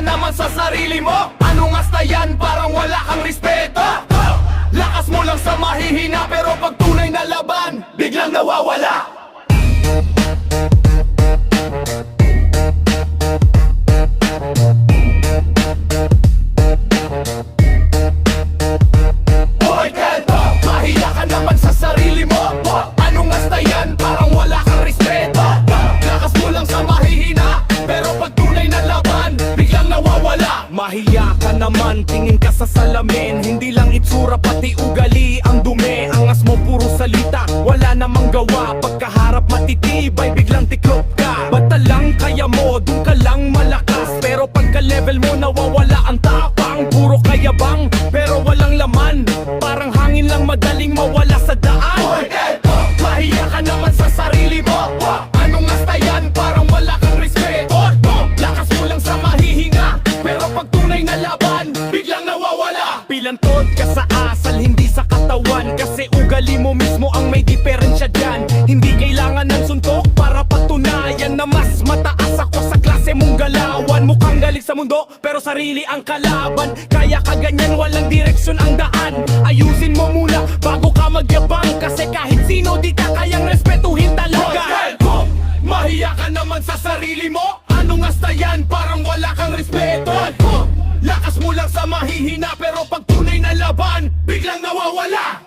naman sa sarili mo. Anong asta yan, parang wala kang respeto. Lakas mo lang sa mahihina, pero pag tunay na laban, biglang nawawala. Hoy kalbo, mahiya ka naman sa sarili mo. Anong asta yan, parang wala kang respeto. Lakas mo lang sa mahihina, pero pag tunay na laban, biglang nawawala. Mahiya ka naman, tingin ka sa salamin. Hindi lang itsura, pati ugali ang dumi. Angas mo puro salita, wala namang gawa. Pagkaharap matitibay, biglang tiklop ka. Bata lang kaya mo, dun ka lang malakas. Pero pagka-level mo, nawawala ang tapang. Puro kayabang, pero walang laman. Parang hangin lang madaling mawala sa daan. Hoy, mahiya ka naman sa sarili mo. Anong asta yan, parang wala kang respeto. Lakas mo lang sa mahihinga, pero pag tunay na laban, biglang nawawala. Pilantod ka sa asal, hindi sa katawan. Kasi ugali mo mismo ang may diferensya dyan. Hindi kailangan ng suntok para patunayan na mas mataas ako sa klase mong galawan. Mukhang galing sa mundo, pero sarili ang kalaban. Kaya ka ganyan, walang direksyon ang daan. Ayusin mo muna bago ka magyabang. Kasi kahit sino di ka kayang respetuhin talaga. Mahiya ka naman sa sarili mo. Anong asta yan, parang wala kang respeto. Lakas mo lang sa mahihina, pero pag tunay na laban, biglang nawawala.